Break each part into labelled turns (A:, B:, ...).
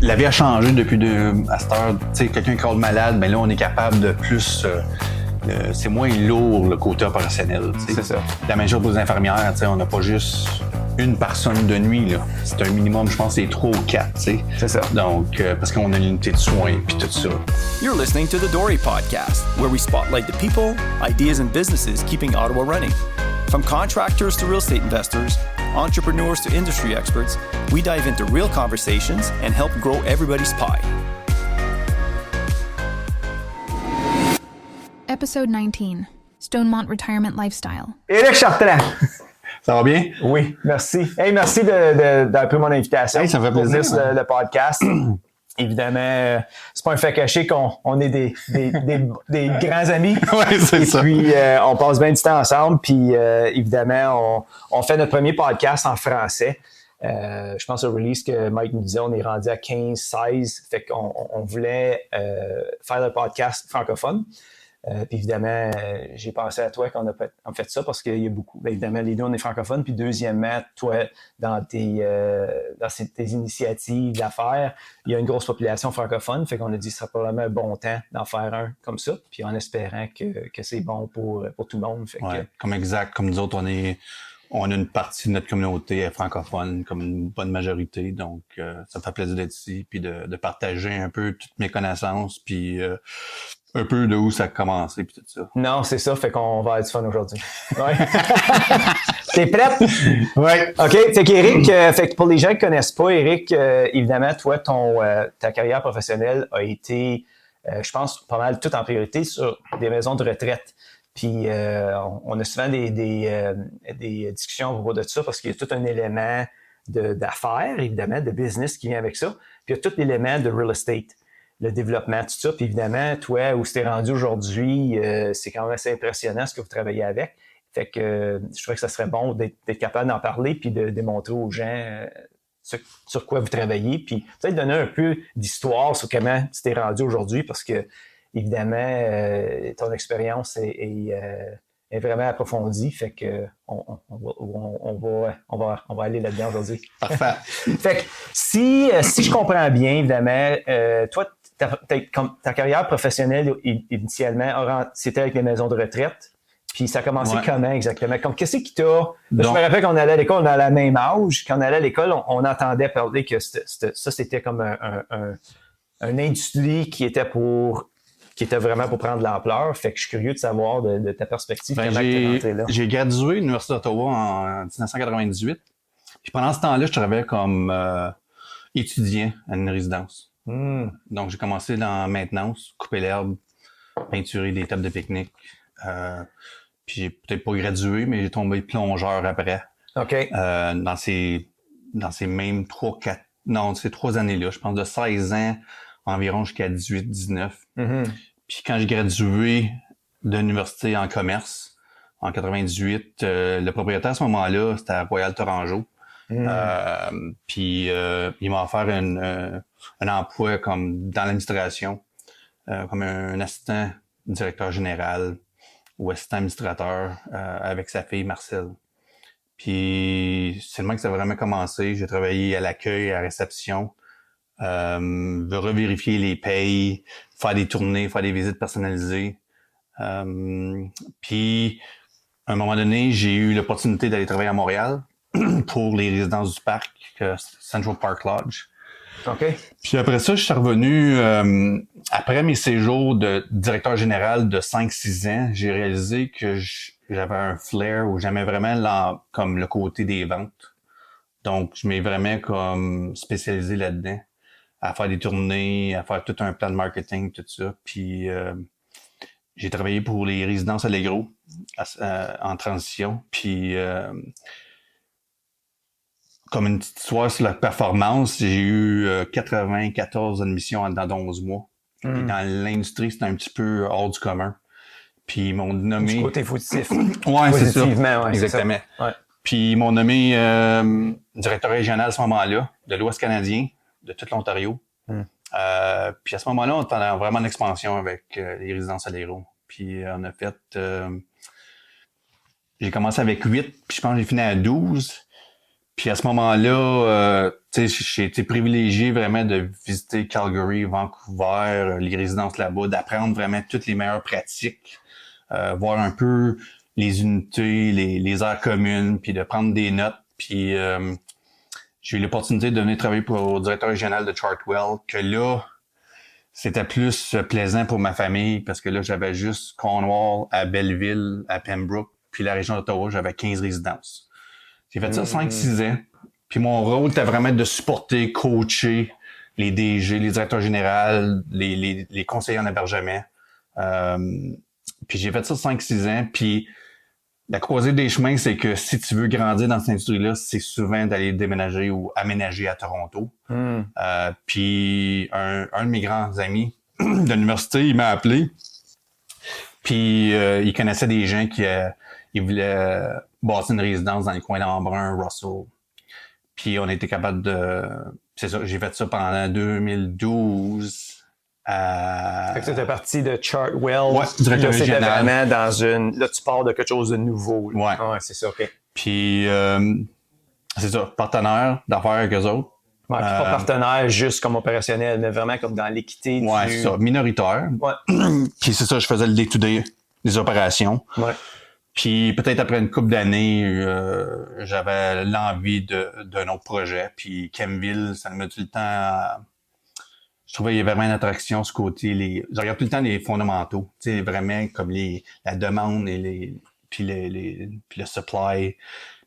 A: la vie a changé depuis à cette heure. Tu sais, quelqu'un qui est malade, ben là, on est capable de plus... c'est moins lourd, le côté opérationnel. T'sais.
B: C'est ça.
A: La même chose pour les infirmières, on n'a pas juste une personne de nuit. Là. C'est un minimum, je pense, c'est 3 ou 4.
B: C'est ça.
A: Donc, parce qu'on a une unité de soins puis tout ça.
C: You're listening to the Dory Podcast, where we spotlight the people, ideas, and businesses keeping Ottawa running. From contractors to real estate investors, entrepreneurs to industry experts, we dive into real conversations and help grow everybody's pie.
D: Episode 19, Stonemont Retirement Lifestyle.
B: Éric Chartrand.
A: Ça va bien?
B: Oui, merci. Hey, merci d'avoir pris mon invitation.
A: Hey, ça me fait plaisir.
B: Pour venir sur le podcast. Évidemment, c'est pas un fait caché qu'on est des grands amis.
A: Oui, c'est ça.
B: Et puis, on passe bien du temps ensemble. Puis, évidemment, on fait notre premier podcast en français. Je pense au release que Mike nous disait, on est rendu à 15, 16. Fait qu'on voulait faire le podcast francophone. Puis évidemment, j'ai pensé à toi quand on a fait ça parce qu'il y a beaucoup. Bien, évidemment, les deux, on est francophones. Puis deuxièmement, toi, dans tes initiatives d'affaires, il y a une grosse population francophone. Fait qu'on a dit que ce serait probablement un bon temps d'en faire un comme ça. Puis en espérant que c'est bon pour tout le monde. Fait
A: ouais, comme exact. Comme nous autres, on a une partie de notre communauté francophone, comme une bonne majorité. Donc, ça me fait plaisir d'être ici puis de partager un peu toutes mes connaissances. Puis... un peu de où ça a commencé puis tout ça.
B: Non, c'est ça, fait qu'on va avoir du fun aujourd'hui. Ouais. T'es prête?
A: Oui.
B: OK, fait qu'Éric, fait que pour les gens qui ne connaissent pas, Éric, évidemment, toi, ta carrière professionnelle a été, je pense, pas mal tout en priorité sur des maisons de retraite. Puis on a souvent des discussions à propos de ça parce qu'il y a tout un élément d'affaires, évidemment, de business qui vient avec ça. Puis il y a tout l'élément de real estate. Le développement, tout ça. Puis évidemment, toi, où t'es rendu aujourd'hui, c'est quand même assez impressionnant ce que vous travaillez avec. Fait que je trouvais que ça serait bon d'être capable d'en parler puis de démontrer aux gens sur quoi vous travaillez. Puis peut-être donner un peu d'histoire sur comment tu t'es rendu aujourd'hui parce que, évidemment, ton expérience est vraiment approfondie. Fait que on va aller là-dedans aujourd'hui.
A: Parfait.
B: Fait que si je comprends bien, évidemment, toi, ta carrière professionnelle, initialement, c'était avec les maisons de retraite. Puis ça a commencé comment exactement? Qu'est-ce qui t'a... Je me rappelle qu'on allait à l'école, on a la même âge. Quand on allait à l'école, on entendait parler que ça, c'était comme une industrie qui était vraiment pour prendre de l'ampleur. Fait que je suis curieux de savoir de ta perspective comment tu es rentré là.
A: J'ai gradué de l'Université d'Ottawa en 1998. Puis pendant ce temps-là, je travaillais comme étudiant à une résidence. Donc, j'ai commencé dans maintenance, couper l'herbe, peinturer des tables de pique-nique. Puis j'ai peut-être pas gradué, mais j'ai tombé plongeur après.
B: OK.
A: Dans ces mêmes 3 années-là, je pense de 16 ans environ jusqu'à 18, 19.
B: Mm-hmm.
A: Puis quand j'ai gradué de l'université en commerce en 98, le propriétaire à ce moment-là, c'était à Royal Tourangeau. Puis il m'a offert un emploi comme dans l'administration, comme un assistant directeur général ou assistant administrateur avec sa fille Marcel. Puis c'est le moment que ça a vraiment commencé. J'ai travaillé à l'accueil, à la réception, revérifier les payes, faire des tournées, faire des visites personnalisées. Puis à un moment donné, j'ai eu l'opportunité d'aller travailler à Montréal pour les résidences du parc, Central Park Lodge.
B: OK.
A: Puis après ça, je suis revenu, après mes séjours de directeur général de 5-6 ans, j'ai réalisé que j'avais un flair où j'aimais vraiment comme le côté des ventes. Donc, je m'ai vraiment comme spécialisé là-dedans, à faire des tournées, à faire tout un plan de marketing, tout ça. Puis j'ai travaillé pour les résidences Allegro en transition. Puis comme une petite histoire sur la performance, j'ai eu 94 admissions dans 11 mois. Et dans l'industrie, c'était un petit peu hors du commun. Puis ils m'ont nommé...
B: Du côté positif.
A: Ouais, c'est ça.
B: Ouais,
A: exactement.
B: C'est ça. Ouais.
A: Puis ils m'ont nommé directeur régional à ce moment-là, de l'Ouest canadien, de tout l'Ontario. Puis à ce moment-là, on était vraiment en expansion avec les résidences Allegro. Puis on a fait... j'ai commencé avec 8, puis je pense que j'ai fini à 12. Puis à ce moment-là, tu sais, j'ai été privilégié vraiment de visiter Calgary, Vancouver, les résidences là-bas, d'apprendre vraiment toutes les meilleures pratiques, voir un peu les unités, les aires communes, puis de prendre des notes. Puis j'ai eu l'opportunité de venir travailler pour le directeur régional de Chartwell, que là, c'était plus plaisant pour ma famille parce que là, j'avais juste Cornwall, à Belleville, à Pembroke, puis la région d'Ottawa, j'avais 15 résidences. J'ai fait ça 5-6 ans. Puis mon rôle était vraiment de supporter, coacher les DG, les directeurs généraux, les conseillers en hébergement. Puis j'ai fait ça 5-6 ans. Puis la croisée des chemins, c'est que si tu veux grandir dans cette industrie-là, c'est souvent d'aller déménager ou aménager à Toronto. Puis un de mes grands amis de l'université, il m'a appelé. Puis il connaissait des gens qui ils voulaient bâtir une résidence dans les coins d'Embrun, Russell. Puis on était capable de... C'est ça, j'ai fait ça pendant 2012.
B: Fait que tu étais parti de Chartwell.
A: Ouais, directeur
B: là, c'était
A: régional.
B: vraiment dans une... Là, tu pars de quelque chose de nouveau. Là.
A: Ouais.
B: Ah ouais, c'est ça, OK.
A: Puis c'est ça, partenaire d'affaires avec eux autres.
B: Ouais, puis pas partenaire juste comme opérationnel, mais vraiment comme dans l'équité
A: Ouais, c'est ça, minoritaire.
B: Ouais.
A: Puis c'est ça, je faisais le day-to-day des opérations.
B: Ouais.
A: Puis peut-être après une couple d'années, j'avais l'envie d'un autre projet. Puis Kempville, ça me met tout le temps... Je trouvais qu'il y avait vraiment une attraction ce côté. Je regarde tout le temps les fondamentaux. Tu sais, vraiment comme la demande et puis le supply.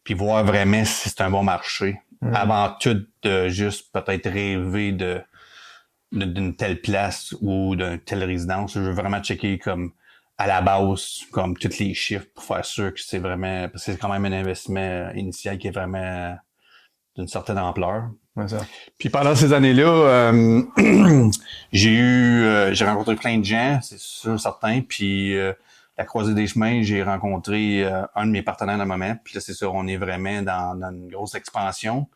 A: Puis voir vraiment si c'est un bon marché. Avant tout, de juste peut-être rêver d'une telle place ou d'une telle résidence. Je veux vraiment checker comme à la base, comme tous les chiffres pour faire sûr que c'est vraiment... Parce que c'est quand même un investissement initial qui est vraiment d'une certaine ampleur.
B: Ouais, ça.
A: Puis pendant ces années-là, j'ai rencontré plein de gens, c'est sûr, certains. Puis la croisée des chemins, j'ai rencontré un de mes partenaires dans le moment. Puis là, c'est sûr, on est vraiment dans une grosse expansion.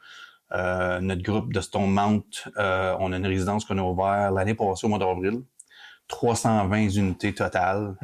A: Notre groupe de Stonemount, on a une résidence qu'on a ouverte l'année passée au mois d'avril. 320 unités totales.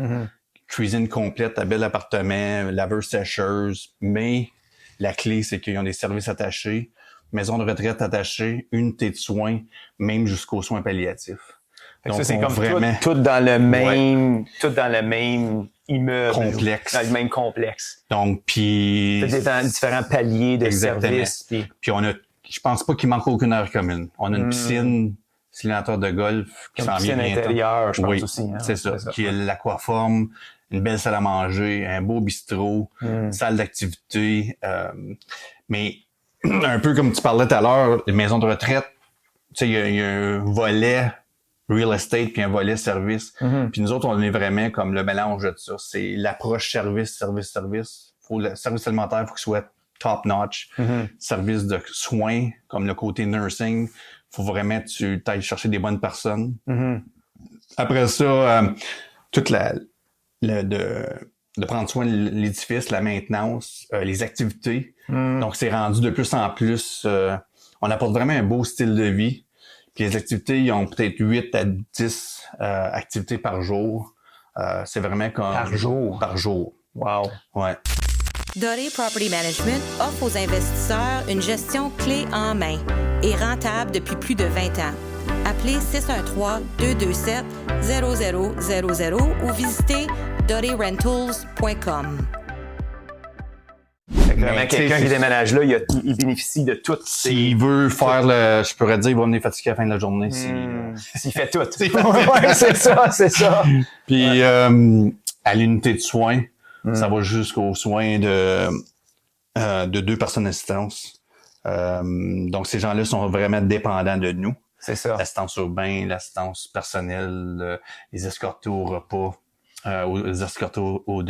A: Cuisine complète, un bel appartement, laveuse sécheuse. Mais la clé, c'est qu'ils ont des services attachés, maison de retraite attachée, unité de soins, même jusqu'aux soins palliatifs.
B: Donc, ça, c'est comme vraiment... tout dans le même, tout dans le même immeuble.
A: Complexe.
B: Dans le même complexe.
A: Donc, puis...
B: C'est dans différents paliers de services.
A: Puis on a, je pense pas qu'il manque aucune aire commune. On a une piscine, simulateur de golf qui s'en vient bientôt.
B: Une piscine intérieure, je pense
A: oui,
B: aussi. Hein?
A: C'est ça. Qui est l'aquaforme, une belle salle à manger, un beau bistrot, une salle d'activité. Mais un peu comme tu parlais tout à l'heure, les maisons de retraite, tu sais, il y a un volet real estate puis un volet service. Puis nous autres, on est vraiment comme le mélange de ça. C'est l'approche service. Le service alimentaire, il faut qu'il soit top notch. Service de soins, comme le côté nursing, faut vraiment que tu ailles chercher des bonnes personnes. Après ça, toute de prendre soin de l'édifice, la maintenance, les activités. Donc, c'est rendu de plus en plus... on apporte vraiment un beau style de vie. Puis les activités, ils ont peut-être 8 à 10 activités par jour. C'est vraiment comme...
B: Par jour?
A: Par jour.
B: Wow.
A: Ouais.
E: Doré Property Management offre aux investisseurs une gestion clé en main et rentable depuis plus de 20 ans. Appelez 613-227-0000 ou visitez dorérentals.com.
B: Vraiment, quelqu'un qui déménage là, il bénéficie de tout.
A: S'il veut faire je pourrais dire, il va venir fatigué à la fin de la journée.
B: S'il fait tout. Ouais, c'est ça.
A: Puis, à l'unité de soins, ça va jusqu'aux soins de 2 personnes d'assistance. Donc, ces gens-là sont vraiment dépendants de nous.
B: C'est ça.
A: L'assistance urbaine, l'assistance personnelle, les escorter au repas, les escorter aux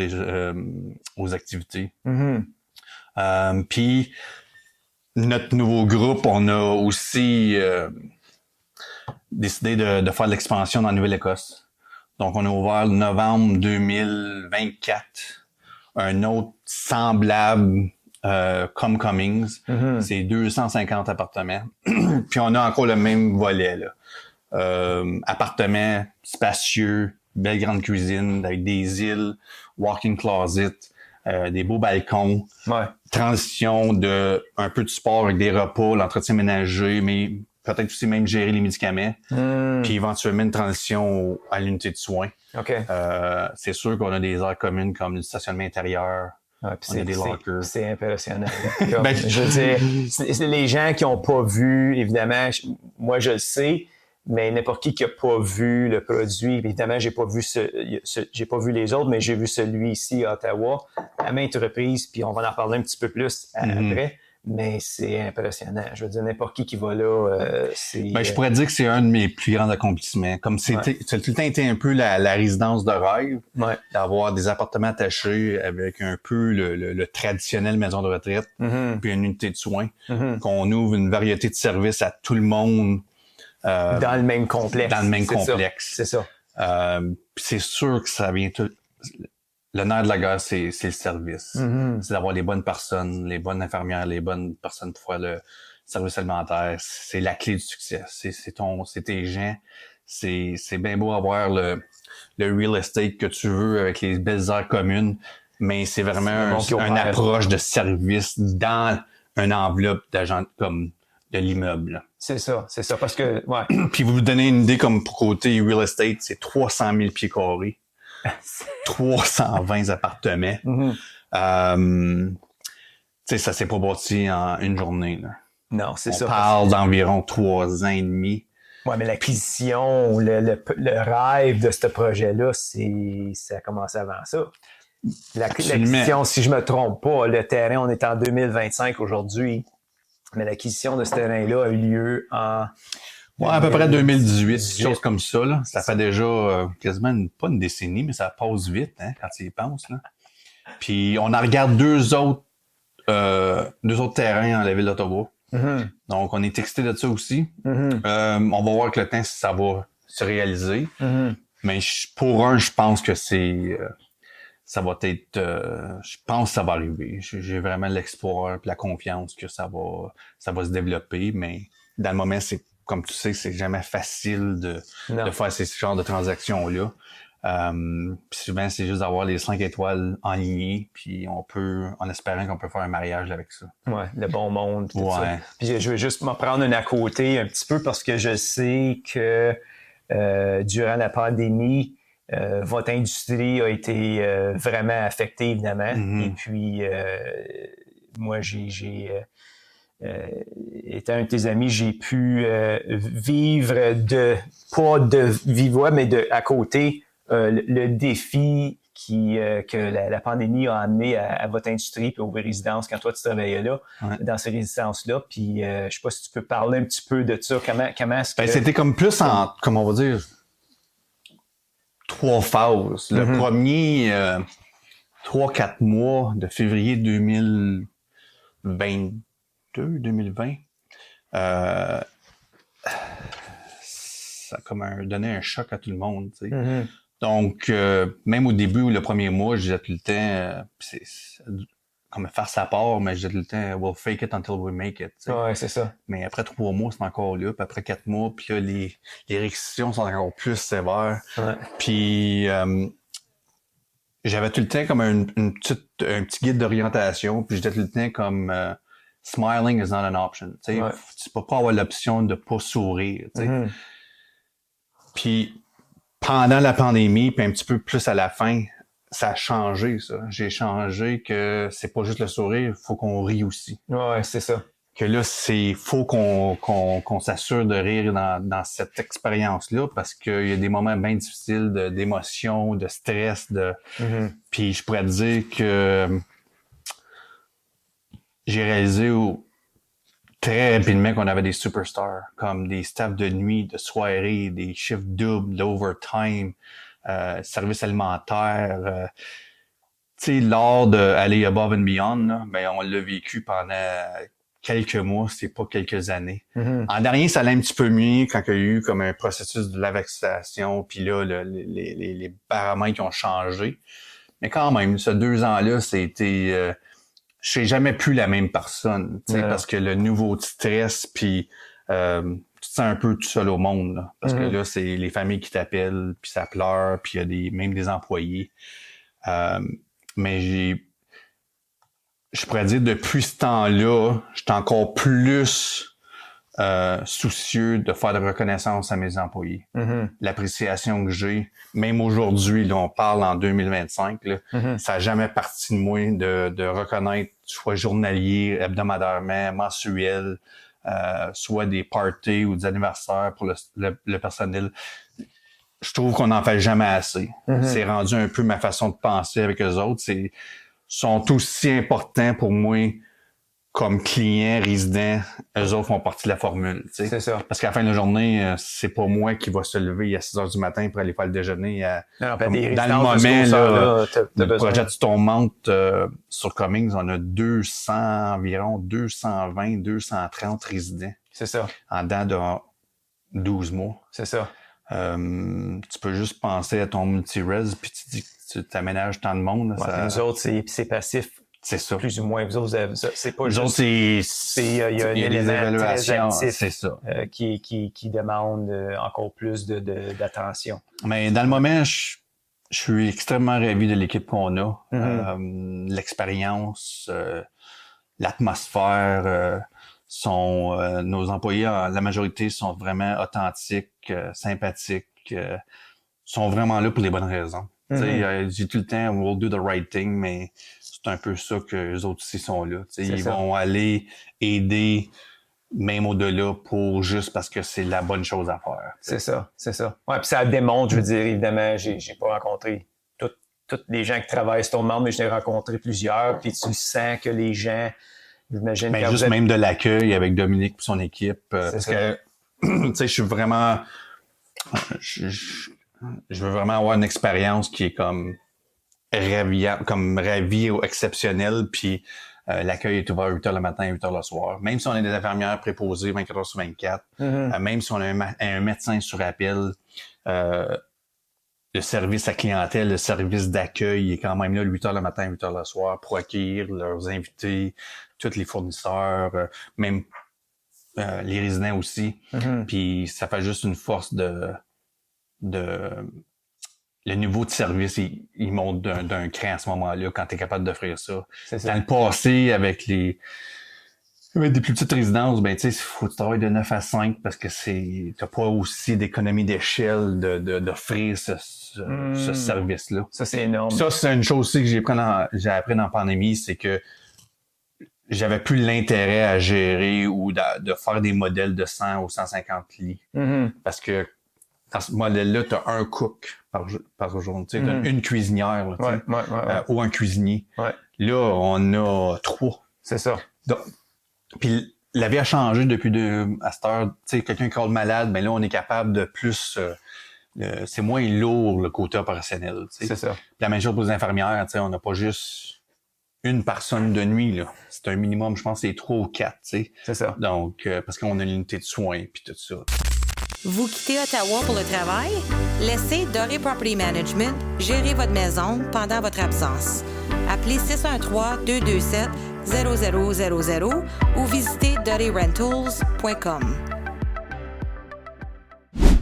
A: activités. Puis, notre nouveau groupe, on a aussi décidé de faire l'expansion dans la Nouvelle-Écosse. Donc, on a ouvert novembre 2024 un autre semblable comme Cummings. C'est 250 appartements. Puis, on a encore le même volet, là. Appartements spacieux, belle grande cuisine avec des îles, walk-in closet, des beaux balcons,
B: Ouais.
A: transition de un peu de sport avec des repas, l'entretien ménager, mais peut-être aussi même gérer les médicaments, puis éventuellement une transition à l'unité de soins.
B: OK.
A: C'est sûr qu'on a des aires communes comme le stationnement intérieur,
B: Ouais, puis
A: on a des lockers.
B: c'est impressionnant. Comme,
A: Ben,
B: je veux dire, c'est les gens qui n'ont pas vu, évidemment, moi je le sais, mais n'importe qui n'a pas vu le produit, évidemment, j'ai pas vu j'ai pas vu les autres, mais j'ai vu celui ici à Ottawa à maintes reprises, puis on va en reparler un petit peu plus après. Mais c'est impressionnant. Je veux dire, n'importe qui va là, c'est...
A: Ben, je pourrais dire que c'est un de mes plus grands accomplissements. Comme ça a tout le temps été un peu la résidence de rêve, d'avoir des appartements attachés avec un peu le traditionnel maison de retraite, puis une unité de soins, qu'on ouvre une variété de services à tout le monde.
B: Dans le même complexe.
A: Dans le même complexe.
B: C'est ça.
A: C'est sûr que ça vient tout... Le nerf de la guerre, c'est le service. C'est d'avoir les bonnes personnes, les bonnes infirmières, les bonnes personnes pour faire le service alimentaire. C'est la clé du succès. C'est tes gens. C'est bien beau avoir le real estate que tu veux avec les belles aires communes, mais c'est vraiment une approche de service dans une enveloppe d'agent comme de l'immeuble.
B: C'est ça, parce que,
A: Puis vous donnez une idée comme pour côté real estate, c'est 300 000 pieds carrés. 320 appartements. Tu sais, ça s'est pas bâti en une journée, là.
B: Non, c'est ça.
A: On parle d'environ 3 ans et demi.
B: Ouais, mais l'acquisition, le rêve de ce projet-là, ça a commencé avant ça. L'acquisition, si je me trompe pas, le terrain, on est en 2025 aujourd'hui, mais l'acquisition de ce terrain-là a eu lieu en...
A: Ouais, à peu près 2018, quelque chose comme ça, là. Ça fait déjà quasiment pas une décennie, mais ça passe vite, hein, quand tu y penses, là. Puis on en regarde deux autres terrains dans la ville d'Ottawa. Donc on est excité de ça aussi. On va voir avec le temps si ça va se réaliser. Mais pour un, je pense que ça va être... je pense que ça va arriver. J'ai vraiment l'espoir et la confiance que ça va se développer, mais dans le moment, comme tu sais, c'est jamais facile de faire ce genre de transactions-là. Puis souvent, c'est juste d'avoir les 5 étoiles enlignées, puis en espérant qu'on peut faire un mariage avec ça.
B: Ouais, le bon monde, tout ça. Puis je vais juste m'en prendre un à côté un petit peu parce que je sais que durant la pandémie, votre industrie a été vraiment affectée, évidemment. Et puis, moi, étant un de tes amis, j'ai pu vivre pas de vive voix, mais à côté, le défi que la pandémie a amené à votre industrie et aux résidences quand toi tu travaillais là, dans ces résidences-là. Puis je sais pas si tu peux parler un petit peu de ça. Comment est-ce que...
A: C'était comme plus comment on va dire, 3 phases. Le premier 3-4 mois de février 2020, ça a comme donné un choc à tout le monde, tu sais. Donc, même au début, le premier mois, je disais tout le temps, c'est comme faire sa part, mais je disais tout le temps, we'll fake it until we make it. Tu sais.
B: Ouais, c'est ça.
A: Mais après 3 mois, c'est encore là. Puis après 4 mois, puis là, les restrictions sont encore plus sévères. Ouais. Puis j'avais tout le temps comme un petit guide d'orientation. Puis j'étais tout le temps comme smiling is not an option. Tu sais, tu peux pas avoir l'option de pas sourire. Tu sais. Puis pendant la pandémie, puis un petit peu plus à la fin, ça a changé, ça. J'ai changé que c'est pas juste le sourire, il faut qu'on rie aussi.
B: Ouais, c'est ça.
A: Que là, faut qu'on s'assure de rire dans cette expérience-là parce qu'il y a des moments bien difficiles d'émotion, de stress, Puis je pourrais te dire que j'ai réalisé très rapidement qu'on avait des superstars, comme des staffs de nuit, de soirée, des chiffres doubles, d'overtime, services alimentaires. Tu sais, l'art d'aller above and beyond, là, ben, on l'a vécu pendant quelques mois, c'est pas quelques années. En dernier, ça allait un petit peu mieux quand il y a eu comme un processus de la vaccination, puis là, les paramètres ont changé. Mais quand même, ce 2 ans-là, c'était... je sais jamais plus la même personne, tu sais, parce que le nouveau stress, puis tu te sens un peu tout seul au monde, là, parce que là, c'est les familles qui t'appellent, puis ça pleure, puis il y a même des employés. Mais je pourrais dire, depuis ce temps-là, je suis encore plus soucieux de faire de reconnaissance à mes employés. L'appréciation que j'ai, même aujourd'hui, là, on parle en 2025, là, ça n'a jamais parti de moi de reconnaître, soit journalier, hebdomadairement, mensuel, soit des parties ou des anniversaires pour le personnel. Je trouve qu'on n'en fait jamais assez. C'est rendu un peu ma façon de penser avec eux autres. Sont aussi importants pour moi comme clients, résidents. Eux autres font partie de la formule. Tu sais.
B: C'est ça.
A: Parce qu'à la fin de la journée, c'est pas moi qui va se lever à 6 heures du matin pour aller faire le déjeuner. Dans le moment, là, le projet de Stormont sur Cummings, on a environ 220, 230 résidents.
B: C'est ça.
A: En dedans de 12 mois.
B: C'est ça.
A: Tu peux juste penser à ton multi-res puis tu dis que tu t'aménages tant de monde. Là,
B: ouais, nous autres, c'est passif.
A: C'est ça.
B: Plus ou moins. Vous autres, c'est pas
A: nous
B: juste...
A: autres, il y a un élément très actif
B: c'est ça. Qui demande encore plus d'attention.
A: Mais dans le moment, je suis extrêmement ravi de l'équipe qu'on a. L'expérience, l'atmosphère... nos employés, la majorité, sont vraiment authentiques, sympathiques, sont vraiment là pour les bonnes raisons. Je dis tout le temps, we'll do the right thing, mais c'est un peu ça que les autres aussi sont là. Ils vont aller aider même au-delà juste parce que c'est la bonne chose à faire.
B: C'est ça. Ouais, puis ça démontre, je veux dire, évidemment, j'ai pas rencontré tous les gens qui travaillent sur ton membre, mais j'en ai rencontré plusieurs, puis tu sens que les gens... J'imagine
A: mais juste même de l'accueil avec Dominique et son équipe. Parce que, tu sais, je suis vraiment... Je veux vraiment avoir une expérience qui est comme ravie ou exceptionnelle. Puis l'accueil est ouvert 8 heures le matin et 8 heures le soir. Même si on a des infirmières préposées 24 heures sur 24, même si on a un médecin sur appel, le service à clientèle, le service d'accueil est quand même là 8 heures le matin, 8 heures le soir pour accueillir leurs invités, tous les fournisseurs, même les résidents aussi. Puis ça fait juste une force le niveau de service, il monte d'un cran à ce moment-là quand tu es capable d'offrir ça. Dans le passé, avec des plus petites résidences, ben tu sais, il faut que tu travailles de 9 à 5 parce que t'as pas aussi d'économie d'échelle d'offrir ce service-là.
B: Ça, c'est énorme.
A: Ça, c'est une chose aussi que j'ai appris dans la pandémie, c'est que j'avais plus l'intérêt à gérer ou de faire des modèles de 100 ou 150 lits. Parce que dans ce modèle-là, tu as un cook par jour. Tu sais, t'as une cuisinière là, ou un cuisinier. Là, on a 3.
B: C'est ça.
A: Donc, puis la vie a changé depuis à cette heure. Tu sais, quelqu'un qui est malade, ben là, on est capable de plus... c'est moins lourd le côté opérationnel. Tu sais.
B: C'est ça.
A: Puis la même chose pour les infirmières. Tu sais, on n'a pas juste une personne de nuit. Là. C'est un minimum, je pense, c'est 3 ou 4. Tu sais.
B: C'est ça.
A: Donc, parce qu'on a une unité de soins puis tout ça.
E: Vous quittez Ottawa pour le travail? Laissez Doré Property Management gérer votre maison pendant votre absence. Appelez 613-227-0000 ou visitez dorérentals.com.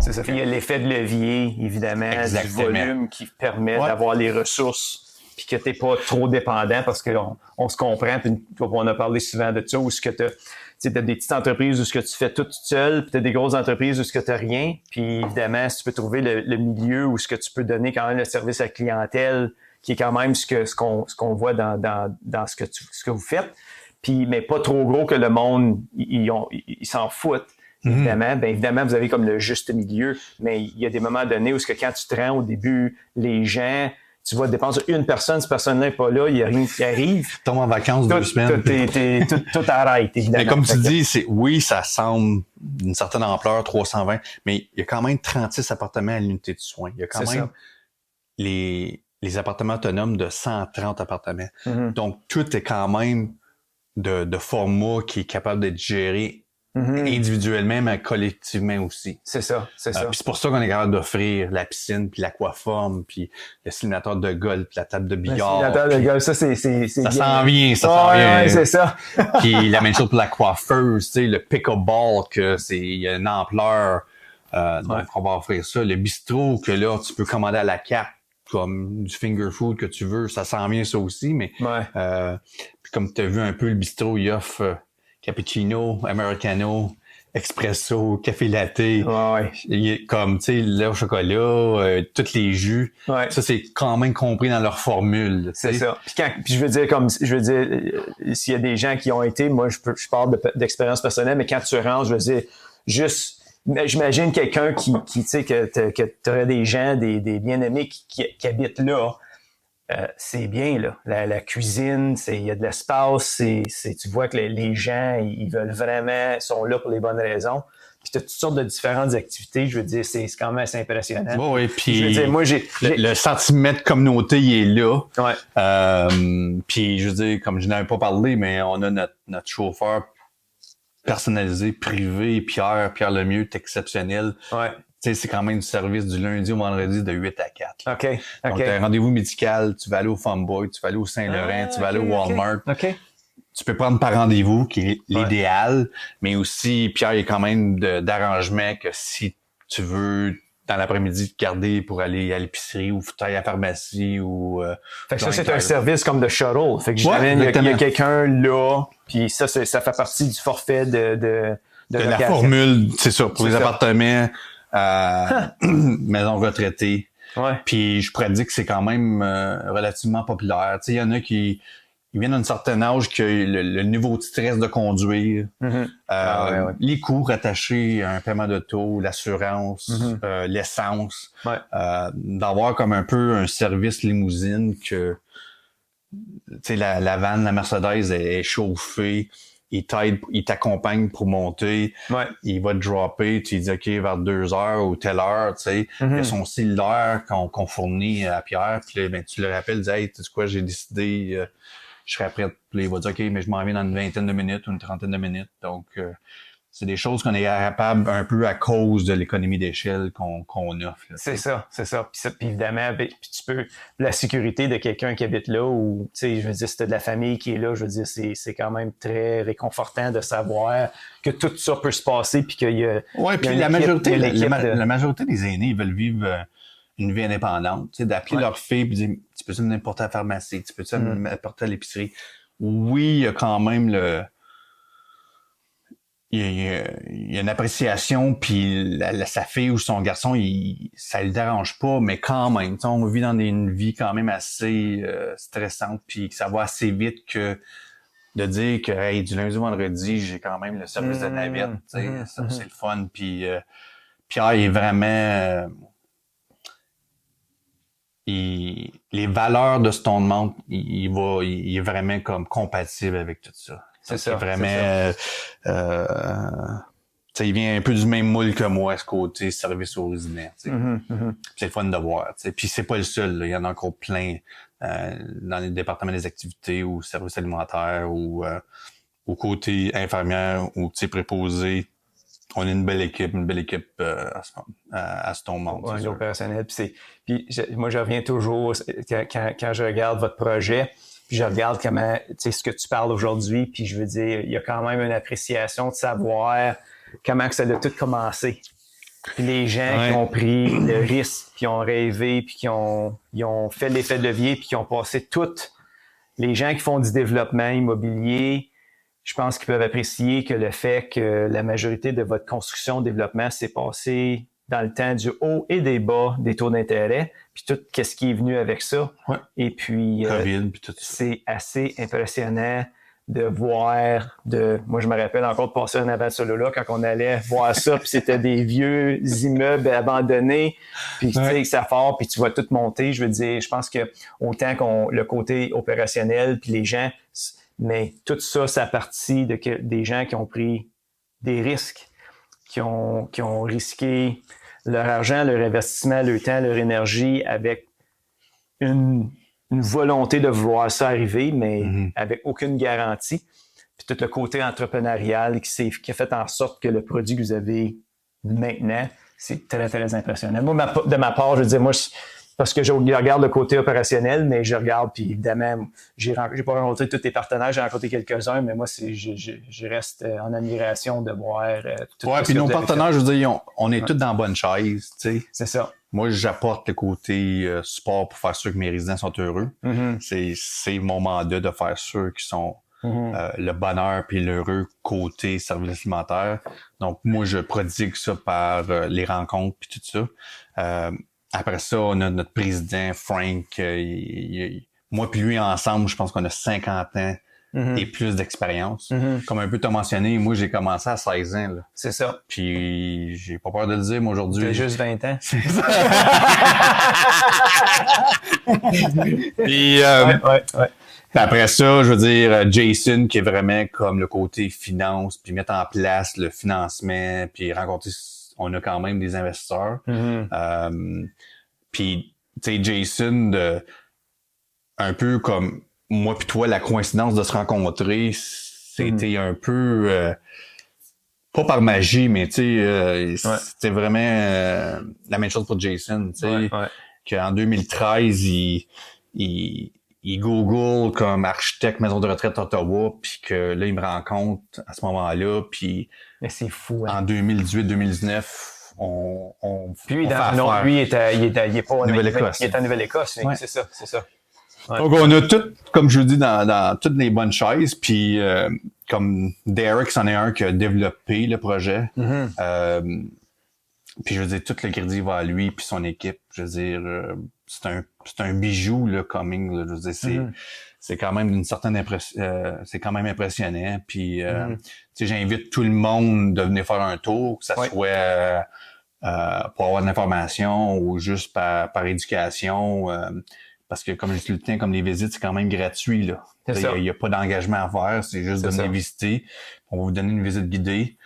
B: C'est ça. Il y a l'effet de levier, évidemment, du volume qui permet d'avoir les ressources puis que tu n'es pas trop dépendant parce qu'on se comprend. Puis on a parlé souvent de ça, où ce que tu as des petites entreprises où ce que tu fais tout seul, puis tu as des grosses entreprises où ce que tu n'as rien. Puis évidemment, si tu peux trouver le milieu où ce que tu peux donner quand même le service à la clientèle, qui est quand même ce qu'on voit dans ce que vous faites, puis mais pas trop gros que le monde, ils s'en foutent. Évidemment, vous avez comme le juste milieu, mais il y a des moments donnés où ce que quand tu te rends au début, les gens, tu vas dépenser une personne, cette personne-là n'est pas là, il n'y a rien qui arrive.
A: Tu tombes en vacances 2 semaines.
B: Tout arrête, évidemment.
A: Mais comme tu dis, oui, ça semble d'une certaine ampleur, 320, mais il y a quand même 36 appartements à l'unité de soins. Il y a quand même les appartements autonomes de 130 appartements. Donc, tout est quand même de format qui est capable d'être géré individuellement, mais collectivement aussi.
B: C'est ça.
A: Puis c'est pour ça qu'on est capable d'offrir la piscine, puis l'aquaforme, puis le simulateur de golf, puis la table de billard.
B: Le simulateur de golf, ça, c'est
A: ça s'en vient, ça s'en vient.
B: Ouais, c'est ça.
A: Puis la même chose pour la coiffeuse, tu sais, le pickleball, il y a une ampleur. Donc, on va offrir ça. Le bistrot, que là, tu peux commander à la carte. comme du finger food que tu veux, ça sent bien ça aussi, mais
B: Ouais.
A: puis comme tu as vu un peu le bistrot, il offre cappuccino, americano, espresso, café latte,
B: Ouais.
A: comme, tu sais, lait au chocolat, tous les jus.
B: Ouais.
A: Ça, c'est quand même compris dans leur formule.
B: C'est ça. Puis je veux dire, s'il y a des gens qui ont été, moi, je parle d'expérience personnelle, mais quand tu rentres, je veux dire, juste, j'imagine quelqu'un qui tu sais, que tu aurais des gens, des bien-aimés qui habitent là. C'est bien, là. La cuisine, il y a de l'espace, tu vois que les gens, ils veulent vraiment, sont là pour les bonnes raisons. Puis tu as toutes sortes de différentes activités. Je veux dire, c'est quand même assez impressionnant.
A: Oui, puis
B: je veux dire, moi,
A: le sentiment de communauté, il est là.
B: Ouais.
A: Puis je veux dire, comme je n'avais pas parlé, mais on a notre chauffeur personnalisé, privé, Pierre Lemieux, est exceptionnel.
B: Ouais.
A: Tu sais, c'est quand même du service du lundi au vendredi de 8 à 4. Là.
B: OK.
A: Donc, tu as un rendez-vous médical, tu vas aller au Funboy, tu vas aller au Saint-Laurent, tu vas aller au Walmart.
B: OK.
A: Tu peux prendre par rendez-vous, qui est l'idéal, mais aussi, Pierre, il y a quand même d'arrangement que si tu veux, dans l'après-midi, te garder pour aller à l'épicerie ou à la pharmacie ou...
B: fait que ça, c'est un service comme de shuttle. Fait que j'imagine, il y a quelqu'un là, puis ça fait partie du forfait de
A: la formule, c'est ça, pour les appartements, maisons retraitées.
B: Ouais.
A: Puis je pourrais dire que c'est quand même relativement populaire. Tu sais, il y en a qui viennent d'un certain âge que le niveau de stress de conduire, les coûts rattachés à un paiement d'auto, l'assurance, l'essence, d'avoir comme un peu un service limousine que tu sais, la van, la Mercedes est chauffée, il t'accompagne pour monter, il va te dropper, tu dis OK vers 2 heures ou telle heure, tu sais, il y a son cellulaire qu'on fournit à Pierre, puis là, ben, tu le rappelles, dis hey, tu sais quoi, j'ai décidé, je serais prêt, puis là, il va dire OK, mais je m'en viens dans une vingtaine de minutes ou une trentaine de minutes, donc c'est des choses qu'on est capable un peu à cause de l'économie d'échelle qu'on offre. Là,
B: c'est ça. Puis évidemment, puis tu peux la sécurité de quelqu'un qui habite là ou tu sais, je veux dire, si t'as de la famille qui est là, je veux dire, c'est quand même très réconfortant de savoir que tout ça peut se passer puis qu'il y a.
A: Ouais, puis la majorité des aînés ils veulent vivre une vie indépendante, tu sais, d'appeler leur fille puis dire tu peux-tu m'apporter à la pharmacie, tu peux-tu m'apporter à l'épicerie. Oui, il y a quand même il y a une appréciation, puis sa fille ou son garçon, ça le dérange pas, mais quand même, on vit dans une vie quand même assez stressante, puis que ça va assez vite que de dire que hey, du lundi au vendredi, j'ai quand même le service de navette, ça, c'est le fun, puis Pierre il est vraiment... les valeurs de Stone Mountain, il est vraiment comme compatible avec tout ça.
B: C'est ça.
A: Vraiment, il vient un peu du même moule que moi, ce côté service aux résidents. C'est le fun de voir. Puis c'est pas le seul. Là. Il y en a encore plein dans les départements des activités ou services alimentaires ou au côté infirmière ou préposé. On est une belle équipe à Stone Mountain.
B: Ouais, opérationnel. Moi, je reviens toujours quand je regarde votre projet. Puis je regarde comment, tu sais, ce que tu parles aujourd'hui, puis je veux dire, il y a quand même une appréciation de savoir comment que ça a tout commencé. Puis les gens qui ont pris le risque, qui ont rêvé, puis qui ont fait l'effet de levier, puis qui ont passé les gens qui font du développement immobilier, je pense qu'ils peuvent apprécier que le fait que la majorité de votre construction-développement s'est passé dans le temps du haut et des bas des taux d'intérêt, puis tout ce qui est venu avec ça.
A: Ouais.
B: Et puis,
A: COVID, puis tout ça.
B: C'est assez impressionnant de voir moi, je me rappelle encore de passer un avant là quand on allait voir ça, puis c'était des vieux immeubles abandonnés, puis tu sais, ça fort, puis tu vois tout monter. Je veux dire, je pense que autant le côté opérationnel, puis les gens, mais tout ça, ça partit des gens qui ont pris des risques, qui ont risqué leur argent, leur investissement, leur temps, leur énergie avec une volonté de vouloir ça arriver, mais avec aucune garantie. Puis tout le côté entrepreneurial qui a fait en sorte que le produit que vous avez maintenant, c'est très, très impressionnant. Moi, de ma part, je veux dire, moi, parce que je regarde le côté opérationnel, mais je regarde, puis évidemment, j'ai pas rencontré tous tes partenaires, j'ai rencontré quelques-uns, mais moi, je reste en admiration de voir tout
A: Ouais,
B: ce
A: puis
B: que
A: nos
B: vous avez
A: partenaires,
B: fait.
A: je veux dire, on est tous dans la bonne chaise, tu sais.
B: C'est ça.
A: Moi, j'apporte le côté support pour faire sûr que mes résidents sont heureux. C'est mon mandat de faire sûr qu'ils sont le bonheur puis l'heureux côté service alimentaire. Donc, moi, je prodigue ça par les rencontres puis tout ça. Après ça, on a notre président, Frank. Moi puis lui, ensemble, je pense qu'on a 50 ans et plus d'expérience. Comme un peu t'as mentionné, moi, j'ai commencé à 16 ans. Là.
B: C'est ça.
A: Puis, j'ai pas peur de le dire, moi, aujourd'hui.
B: T'as juste 20 ans.
A: Puis,
B: Ouais.
A: puis après ça, je veux dire, Jason, qui est vraiment comme le côté finance, puis mettre en place le financement, puis rencontrer, on a quand même des investisseurs. Puis, tu sais, Jason, un peu comme moi puis toi, la coïncidence de se rencontrer, c'était un peu, pas par magie, mais tu sais, c'était vraiment la même chose pour Jason, tu sais, qu'en 2013, il Google comme architecte maison de retraite Ottawa, puis que là, il me rencontre à ce moment-là, puis
B: mais c'est fou, hein.
A: En 2018-2019, on
B: Puis lui,
A: on fait affaire.
B: lui, il est pas en
A: Nouvelle-Écosse.
B: Il est en Nouvelle-Écosse,
A: Ouais.
B: c'est ça. Ouais.
A: Donc, on a tout, comme je vous dis, dans toutes les bonnes chaises. Puis, comme Derek, c'en est un qui a développé le projet. Puis, je veux dire, tout le crédit va à lui puis son équipe. Je veux dire, c'est un bijou, le Coming. Là, je veux dire, c'est quand même d'une certaine c'est quand même impressionnant. Puis, tu sais, j'invite tout le monde de venir faire un tour, que ça soit pour avoir de l'information ou juste par éducation. Parce que comme je dis tout le temps, comme les visites, c'est quand même gratuit. Là. Il n'y a pas d'engagement à faire, c'est juste de venir visiter. On va vous donner une visite guidée.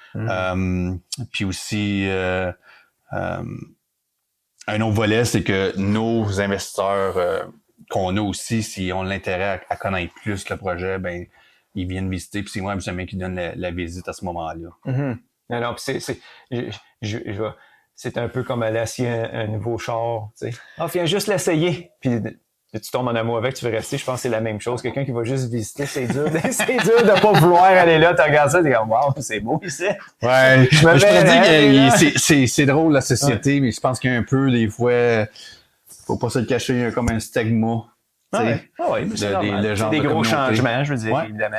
A: Puis aussi, un autre volet, c'est que nos investisseurs qu'on a aussi, si on a l'intérêt à connaître plus le projet, ben ils viennent visiter. Puis c'est moi justement qui donne la visite à ce moment-là.
B: Non, puis c'est un peu comme aller essayer un nouveau char. Tu sais. Viens juste l'essayer. Puis tu tombes en amour avec, tu veux rester. Je pense que c'est la même chose. Quelqu'un qui va juste visiter, c'est dur. C'est dur de pas vouloir aller là. Tu regardes ça, tu es comme, wow, c'est beau ici.
A: Ouais, je pourrais dire que c'est drôle la société, mais je pense qu'il y a un peu, des fois, faut pas se le cacher, il y a comme un stigma.
B: Mais c'est normal. C'est des gros changements, je veux dire, évidemment.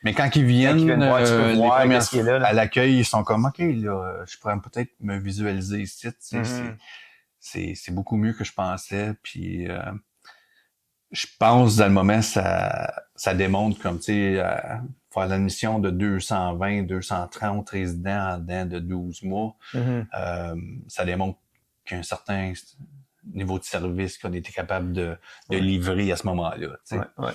B: Mais
A: quand ils viennent,
B: les premières
A: qui est là, à l'accueil, ils sont comme, OK, là, je pourrais peut-être me visualiser ici. C'est beaucoup mieux que je pensais. Puis, je pense, dans le moment, ça démontre comme, tu sais, faire l'admission de 220, 230 résidents en dedans de 12 mois, ça démontre qu'il y a un certain niveau de service qu'on était capable de livrer à ce moment-là.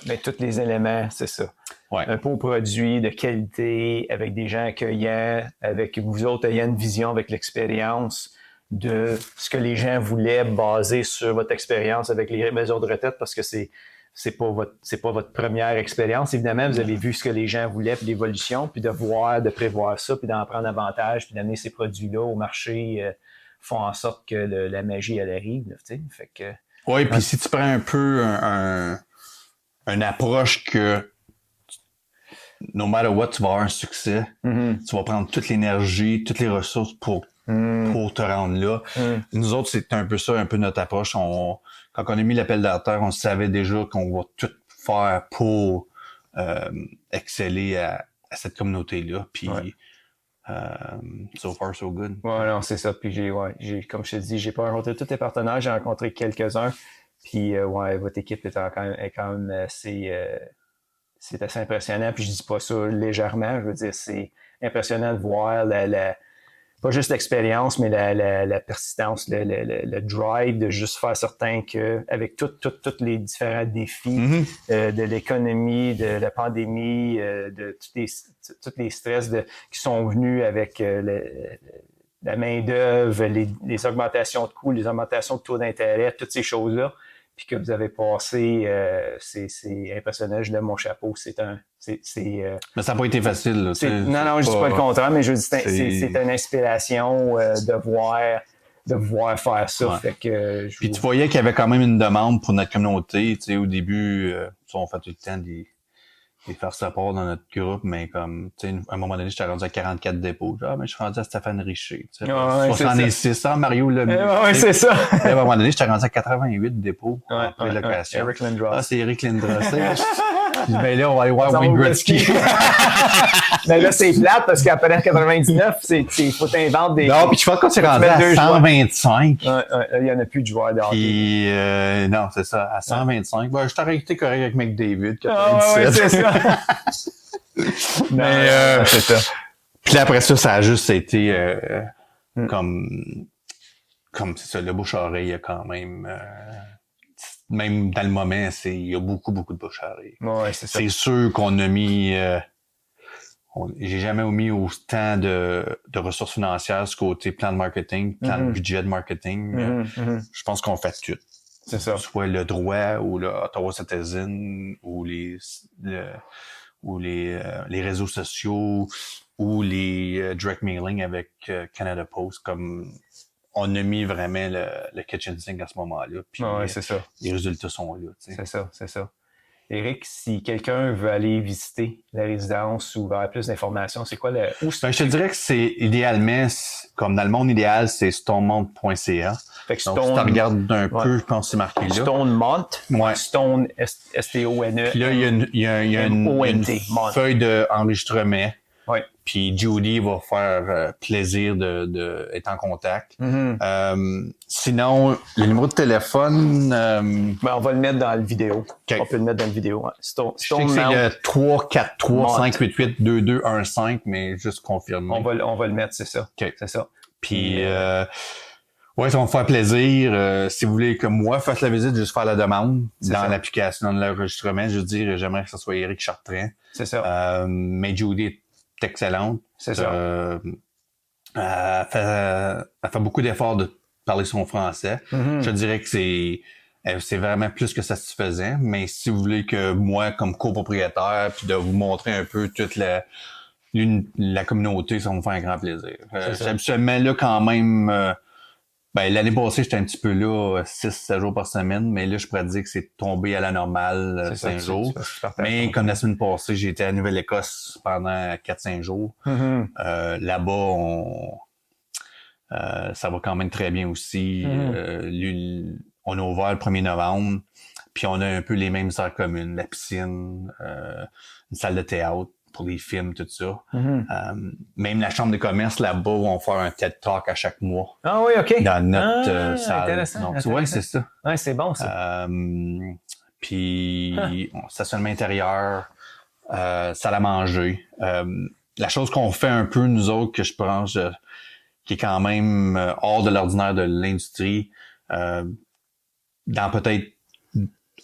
B: Mais tous les éléments, c'est ça. Un beau produit de qualité, avec des gens accueillants, avec vous autres ayant une vision avec l'expérience de ce que les gens voulaient basé sur votre expérience avec les maisons de retraite, parce que c'est pas votre première expérience. Évidemment, vous avez vu ce que les gens voulaient, puis l'évolution, puis de prévoir ça, puis d'en prendre avantage, puis d'amener ces produits-là au marché font en sorte que la magie, elle arrive. Tu sais. Fait que,
A: oui, puis si tu prends un peu une approche que no matter what, tu vas avoir un succès, tu vas prendre toute l'énergie, toutes les ressources pour te rendre là. Nous autres, c'est un peu ça, un peu notre approche. Quand on a mis l'appel d'artère, on savait déjà qu'on va tout faire pour exceller à cette communauté-là. Puis, so far, so good.
B: Ouais, non, c'est ça. Puis j'ai comme je te dis, j'ai pas rencontré tous tes partenaires, j'ai rencontré quelques-uns. Puis, votre équipe est quand même assez... c'est assez impressionnant, puis je dis pas ça légèrement, je veux dire, c'est impressionnant de voir pas juste l'expérience, mais la persistance, le drive de juste faire certain que avec tous les différents défis de l'économie, de la pandémie, de tous les stress qui sont venus avec la main-d'œuvre, les augmentations de coûts, les augmentations de taux d'intérêt, toutes ces choses-là, puis que vous avez passé, c'est impressionnant, je lève mon chapeau,
A: mais ça n'a pas été facile, là.
B: Non, je dis pas le contraire, mais je dis c'est une inspiration de voir de voir faire ça.
A: Ouais.
B: Fait que,
A: Puis tu voyais qu'il y avait quand même une demande pour notre communauté. Tu sais, au début, on fait tout le temps des faire support dans notre groupe, mais comme, tu sais, à un moment donné, j'étais rendu à 44 dépôts. Mais je suis rendu à Stéphane Richer. Tu sais, 66 ans, Mario le.
B: Oui, c'est ça.
A: À un moment donné, j'étais rendu à 88 dépôts en prélocation.
B: Eric Lindros.
A: C'est Eric Lindros. Mais là, on va aller voir Wayne Gretzky.
B: Mais là, c'est plate parce qu'après 99, il faut t'inventer des.
A: Non, puis je pense qu'on s'est rendu à 125.
B: Il n'y en a plus de joueurs de hockey.
A: Puis, non, c'est ça, à 125. Je t'aurais été correct avec McDavid.
B: Oui, c'est ça.
A: Mais, c'est ça. Puis là, après ça, ça a juste été comme c'est ça, le bouche-oreille, il y a quand même dans le moment, il y a beaucoup de bouche-oreille.
B: Ouais, c'est ça.
A: C'est sûr qu'on a mis j'ai jamais mis autant de ressources financières sur côté plan de marketing, plan de budget de marketing. Je pense qu'on fait tout.
B: C'est ça.
A: Soit le droit ou le Ottawa Citizen ou les réseaux sociaux ou les direct mailing avec Canada Post, comme on a mis vraiment le kitchen sink à ce moment-là. Puis
B: c'est ça.
A: Les résultats sont là. T'sais.
B: C'est ça. Éric, si quelqu'un veut aller visiter la résidence ou avoir plus d'informations, c'est quoi
A: je te dirais que c'est idéalement, comme dans le monde idéal, c'est stonemont.ca.
B: Fait que
A: donc, si tu regardes un peu, je pense que c'est marqué là.
B: Stonemont.
A: Ouais.
B: Stone, S-T-O-N-E.
A: Puis là, il y a une feuille d'enregistrement.
B: Ouais.
A: Puis Judy va faire plaisir d'être en contact. Sinon, le numéro de téléphone...
B: on va le mettre dans la vidéo.
A: Okay.
B: On peut le mettre dans la vidéo. Ouais.
A: Je sais que c'est le 343-588-2215, mais juste confirmer.
B: On va le mettre, c'est ça.
A: Okay.
B: C'est ça.
A: Puis, ça va me faire plaisir. Si vous voulez que moi fasse la visite, juste faire la demande l'application, dans l'enregistrement. Je veux dire, j'aimerais que ce soit Éric Chartrand.
B: C'est ça.
A: Mais Judy est excellente.
B: C'est ça.
A: Elle fait beaucoup d'efforts de parler son français. Je dirais que c'est vraiment plus que satisfaisant. Mais si vous voulez que moi, comme copropriétaire, puis de vous montrer un peu toute la communauté, ça va me faire un grand plaisir. Habituellement, là, quand même... l'année passée, j'étais un petit peu là 6-7 jours par semaine, mais là, je pourrais dire que c'est tombé à la normale 5 jours. Mais comme la semaine passée, j'ai été à Nouvelle-Écosse pendant 4-5 jours. Là-bas, ça va quand même très bien aussi. On a ouvert le 1er novembre, puis on a un peu les mêmes aires communes, la piscine, une salle de théâtre pour les films, tout ça. Même la chambre de commerce là-bas, on va faire un TED Talk à chaque mois.
B: Ah oui, OK.
A: Dans notre salle.
B: Intéressant.
A: Donc, tu vois, c'est ça.
B: Ouais, c'est bon, ça.
A: Puis, stationnement intérieur, salle à manger. La chose qu'on fait un peu, nous autres, que je pense qui est quand même hors de l'ordinaire de l'industrie, dans peut-être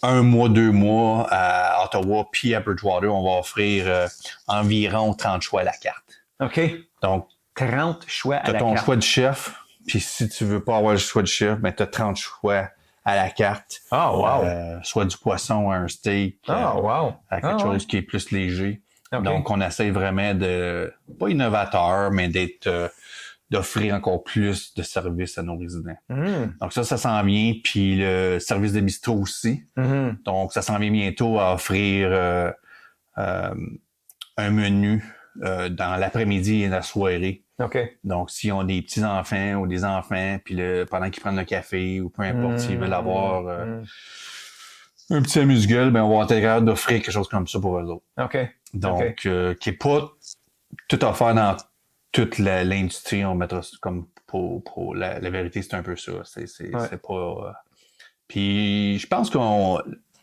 A: 1 mois, 2 mois à Ottawa puis à Bridgewater, on va offrir environ 30 choix à la carte.
B: OK.
A: Donc,
B: 30 choix à la carte.
A: Tu as ton choix de chef, puis si tu veux pas avoir le choix de chef, tu as 30 choix à la carte.
B: Ah, wow.
A: Soit du poisson, un steak, à quelque chose qui est plus léger. Okay. Donc, on essaie vraiment pas innovateur, mais d'offrir encore plus de services à nos résidents. Donc ça s'en vient. Puis le service de bistrot aussi. Donc, ça s'en vient bientôt à offrir un menu dans l'après-midi et la soirée.
B: Okay.
A: Donc, si on a des petits-enfants ou des enfants, puis pendant qu'ils prennent le café ou peu importe, s'ils veulent avoir un petit amuse-gueule, on va être capable d'offrir quelque chose comme ça pour eux autres.
B: Okay.
A: Donc, qui n'est pas tout offert dans toute l'industrie, on mettra comme pour la vérité, c'est un peu ça. C'est pas... Puis, je pense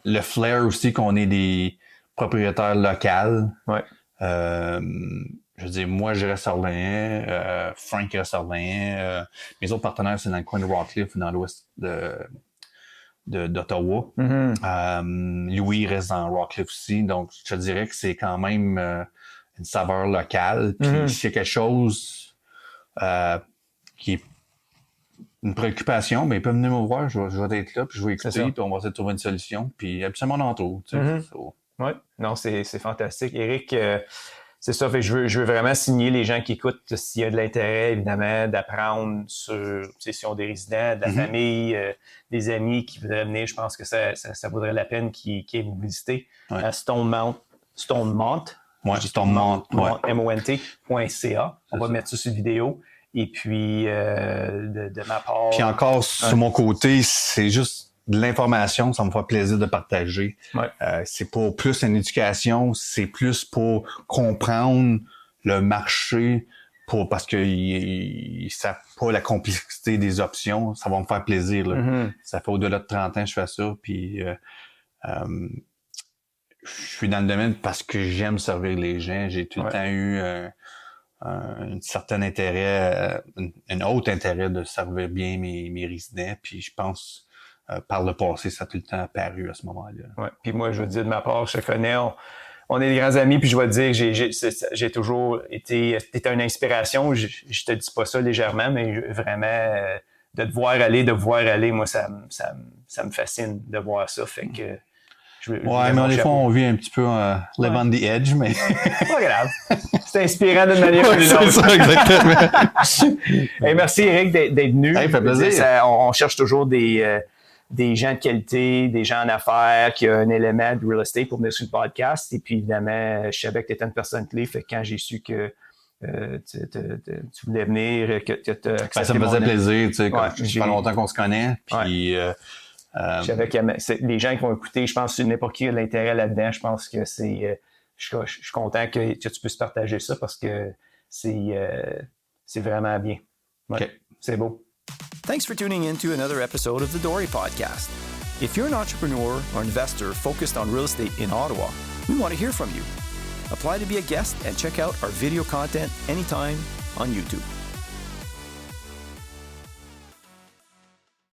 A: le flair aussi qu'on est des propriétaires locaux.
B: Ouais.
A: Je veux dire, moi, je reste à Orléans, Frank reste à Orléans, mes autres partenaires, c'est dans le coin de Rockcliffe, dans l'ouest d'Ottawa. Louis reste dans Rockcliffe aussi, donc je te dirais que c'est quand même une saveur locale. Puis s'il y a quelque chose qui est une préoccupation, ils peuvent venir me voir, je vais être là, puis je vais écouter, puis on va essayer de trouver une solution, puis absolument on en trouve. Tu sais,
B: Oui, non, c'est fantastique. Éric, C'est ça, fait, je veux vraiment signer les gens qui écoutent s'il y a de l'intérêt, évidemment, d'apprendre sur si on des résidents, de la famille, des amis qui voudraient venir. Je pense que ça vaudrait la peine qu'ils aient vous visiter à Stonemont.
A: Ouais, Stonemont.
B: MONT.ca. On va mettre ça sur vidéo. Et puis, de ma part...
A: Puis encore, sur mon côté, c'est juste de l'information, ça me fait plaisir de partager.
B: Ouais.
A: C'est pour plus une éducation, c'est plus pour comprendre le marché, parce qu'ils savent pas la complexité des options. Ça va me faire plaisir. Là.
B: Mm-hmm.
A: Ça fait au-delà de 30 ans que je fais ça, puis je suis dans le domaine parce que j'aime servir les gens. J'ai tout le temps eu un certain intérêt, un autre intérêt de servir bien mes résidents, puis je pense... par le passé, ça a tout le temps apparu à ce moment-là.
B: Ouais. Puis moi, je veux dire, de ma part, je te connais, on est des grands amis, puis je vais te dire, j'ai toujours été... T'es une inspiration, je te dis pas ça légèrement, mais vraiment, de te voir aller, moi, ça me fascine de voir ça, fait que...
A: mais des fois, on vit un petit peu live on the edge, mais...
B: Pas grave. C'est inspirant d'une manière ou d'une autre.
A: C'est ça, exactement.
B: Hey, merci, Eric, d'être venu.
A: Hey, fait plaisir.
B: On cherche toujours des gens de qualité, des gens en affaires, qui ont un élément de real estate pour venir sur le podcast. Et puis, évidemment, je savais que tu étais une personne clé. Fait que quand j'ai su que tu voulais venir, que tu as accepté
A: ça me faisait plaisir. Tu sais,
B: ouais,
A: ça fait longtemps qu'on se connaît. Puis,
B: je savais que les gens qui vont écouter, je pense que n'importe qui a de l'intérêt là-dedans. Je pense que c'est... je suis content que tu puisses partager ça parce que c'est vraiment bien. Ouais,
A: okay.
B: C'est beau.
C: Thanks for tuning in to another episode of the Dory Podcast. If you're an entrepreneur or investor focused on real estate in Ottawa, we want to hear from you. Apply to be a guest and check out our video content anytime on YouTube.